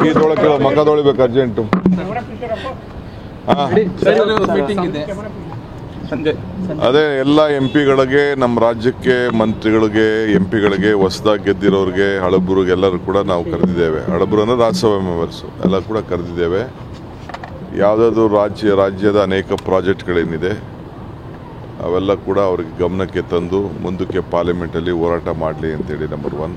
ಇದೊಳಗೆ ಮಗ ತೊಳಿಬೇಕು ಅರ್ಜೆಂಟು. ಅದೇ ಎಲ್ಲ MP ಗಳಿಗೆ, ನಮ್ಮ ರಾಜ್ಯಕ್ಕೆ ಮಂತ್ರಿಗಳಿಗೆ, MP ಗಳಿಗೆ, ಹೊಸದಾಗಿ ಗೆದ್ದಿರೋರಿಗೆ, ಹಳಬರಿಗೆ ಎಲ್ಲರೂ ಕೂಡ ನಾವು ಕರೆದಿದ್ದೇವೆ. ಹಳಬರು ಅಂದರೆ ರಾಜ್ಯಸಭಾ ಮೆಂಬರ್ಸು ಎಲ್ಲ ಕೂಡ ಕರೆದಿದ್ದೇವೆ. ಯಾವುದಾದ್ರು ರಾಜ್ಯದ ಅನೇಕ ಪ್ರಾಜೆಕ್ಟ್ಗಳೇನಿದೆ ಅವೆಲ್ಲ ಕೂಡ ಅವ್ರಿಗೆ ಗಮನಕ್ಕೆ ತಂದು ಮುಂದಕ್ಕೆ ಪಾರ್ಲಿಮೆಂಟಲ್ಲಿ ಹೋರಾಟ ಮಾಡಲಿ ಅಂತೇಳಿ ನಂಬರ್ 1.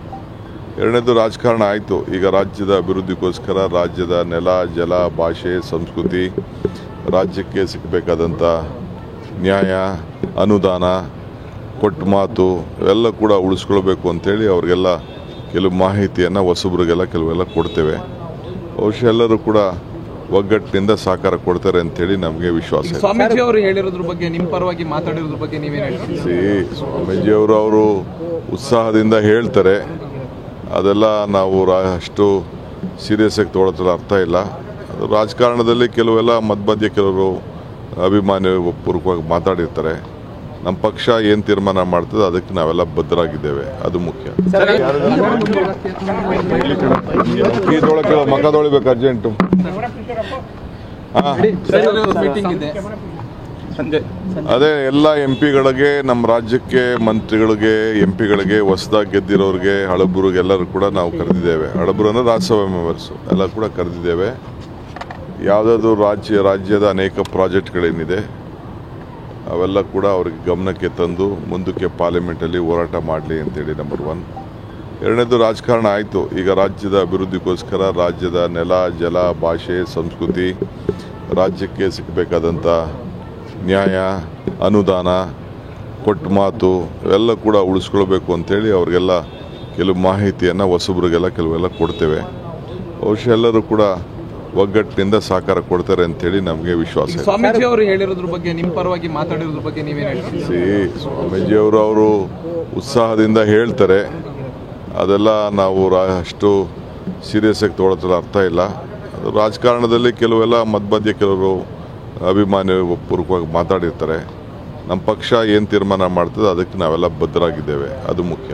ಎರಡನೇದು ರಾಜಕಾರಣ ಆಯಿತು. ಈಗ ರಾಜ್ಯದ ಅಭಿವೃದ್ಧಿಗೋಸ್ಕರ ರಾಜ್ಯದ ನೆಲ, ಜಲ, ಭಾಷೆ, ಸಂಸ್ಕೃತಿ, ರಾಜ್ಯಕ್ಕೆ ಸಿಗಬೇಕಾದಂಥ ನ್ಯಾಯ, ಅನುದಾನ, ಕೊಟ್ಟ ಮಾತು ಇವೆಲ್ಲ ಕೂಡ ಉಳಿಸ್ಕೊಳ್ಬೇಕು ಅಂತೇಳಿ ಅವ್ರಿಗೆಲ್ಲ ಕೆಲವು ಮಾಹಿತಿಯನ್ನು ಹೊಸಬ್ರಿಗೆಲ್ಲ ಕೆಲವೆಲ್ಲ ಕೊಡ್ತೇವೆ. ಬಹುಶಃ ಎಲ್ಲರೂ ಕೂಡ ಒಗ್ಗಟ್ಟಿನಿಂದ ಸಹಕಾರ ಕೊಡ್ತಾರೆ ಅಂತೇಳಿ ನಮಗೆ ವಿಶ್ವಾಸ ಇದೆ. ಸ್ವಾಮೀಜಿ ಅವರು ಹೇಳಿರೋದ್ರ ಬಗ್ಗೆ, ನಿಮ್ಮ ಪರವಾಗಿ ಮಾತಾಡಿರೋದ್ರ ಬಗ್ಗೆ ನೀವೇನು ಹೇಳ್ತೀರಿ? ಸ್ವಾಮೀಜಿಯವರು ಉತ್ಸಾಹದಿಂದ ಹೇಳ್ತಾರೆ. ಅದೆಲ್ಲ ನಾವು ಅಷ್ಟು ಸೀರಿಯಸ್ ಆಗಿ ತೊಗೊಳೋದ್ರ ಅರ್ಥ ಇಲ್ಲ. ಅದು ರಾಜಕಾರಣದಲ್ಲಿ ಕೆಲವೆಲ್ಲ ಮಧ್ಯ ಕೆಲವರು ಅಭಿಮಾನಪೂರ್ವಕವಾಗಿ ಮಾತಾಡಿರ್ತಾರೆ. ನಮ್ಮ ಪಕ್ಷ ಏನು ತೀರ್ಮಾನ ಮಾಡ್ತದೆ ಅದಕ್ಕೆ ನಾವೆಲ್ಲ ಬದ್ಧರಾಗಿದ್ದೇವೆ, ಅದು ಮುಖ್ಯ. ಇದೊಳಗೆ ಮಗ ತೊಳಿಬೇಕು ಅರ್ಜೆಂಟು. ಅದೇ ಎಲ್ಲ MP ಗಳಿಗೆ, ನಮ್ಮ ರಾಜ್ಯಕ್ಕೆ ಮಂತ್ರಿಗಳಿಗೆ, MP ಗಳಿಗೆ, ಹೊಸದಾಗಿ ಗೆದ್ದಿರೋರಿಗೆ, ಹಳಬರಿಗೆ ಎಲ್ಲರೂ ಕೂಡ ನಾವು ಕರೆದಿದ್ದೇವೆ. ಹಳಬರು ಅಂದರೆ ರಾಜ್ಯಸಭಾ ಮೆಂಬರ್ಸು ಎಲ್ಲ ಕೂಡ ಕರೆದಿದ್ದೇವೆ. ಯಾವುದಾದ್ರು ರಾಜ್ಯದ ಅನೇಕ ಪ್ರಾಜೆಕ್ಟ್ಗಳೇನಿದೆ ಅವೆಲ್ಲ ಕೂಡ ಅವ್ರಿಗೆ ಗಮನಕ್ಕೆ ತಂದು ಮುಂದಕ್ಕೆ ಪಾರ್ಲಿಮೆಂಟಲ್ಲಿ ಹೋರಾಟ ಮಾಡಲಿ ಅಂತೇಳಿ ನಂಬರ್ 1. ಎರಡನೇದು ರಾಜಕಾರಣ ಆಯಿತು. ಈಗ ರಾಜ್ಯದ ಅಭಿವೃದ್ಧಿಗೋಸ್ಕರ ರಾಜ್ಯದ ನೆಲ, ಜಲ, ಭಾಷೆ, ಸಂಸ್ಕೃತಿ, ರಾಜ್ಯಕ್ಕೆ ಸಿಗಬೇಕಾದಂಥ ನ್ಯಾಯ, ಅನುದಾನ, ಕೊಟ್ಟ ಮಾತು ಇವೆಲ್ಲ ಕೂಡ ಉಳಿಸ್ಕೊಳ್ಬೇಕು ಅಂತೇಳಿ ಅವ್ರಿಗೆಲ್ಲ ಕೆಲವು ಮಾಹಿತಿಯನ್ನು ಹೊಸಬ್ರಿಗೆಲ್ಲ ಕೆಲವೆಲ್ಲ ಕೊಡ್ತೇವೆ. ಬಹುಶಃ ಎಲ್ಲರೂ ಕೂಡ ಒಗ್ಗಟ್ಟಿನಿಂದ ಸಹಕಾರ ಕೊಡ್ತಾರೆ ಅಂತೇಳಿ ನಮಗೆ ವಿಶ್ವಾಸ ಇದೆ. ಸ್ವಾಮೀಜಿ ಅವರು ಹೇಳಿರೋದ್ರ ಬಗ್ಗೆ, ನಿಮ್ಮ ಪರವಾಗಿ ಮಾತಾಡಿರೋದ್ರ ಬಗ್ಗೆ ನೀವೇನು ಹೇಳ್ತೀರಿ? ಸ್ವಾಮೀಜಿಯವರು ಉತ್ಸಾಹದಿಂದ ಹೇಳ್ತಾರೆ. ಅದೆಲ್ಲ ನಾವು ಅಷ್ಟು ಸೀರಿಯಸ್ ಆಗಿ ತೊಗೊಳೋದ್ರ ಅರ್ಥ ಇಲ್ಲ. ಅದು ರಾಜಕಾರಣದಲ್ಲಿ ಕೆಲವೆಲ್ಲ ಮಧ್ಯ ಕೆಲವರು ಅಭಿಮಾನಪೂರ್ವಕವಾಗಿ ಮಾತಾಡಿರ್ತಾರೆ. ನಮ್ಮ ಪಕ್ಷ ಏನು ತೀರ್ಮಾನ ಮಾಡ್ತದೆ ಅದಕ್ಕೆ ನಾವೆಲ್ಲ ಬದ್ಧರಾಗಿದ್ದೇವೆ, ಅದು ಮುಖ್ಯ.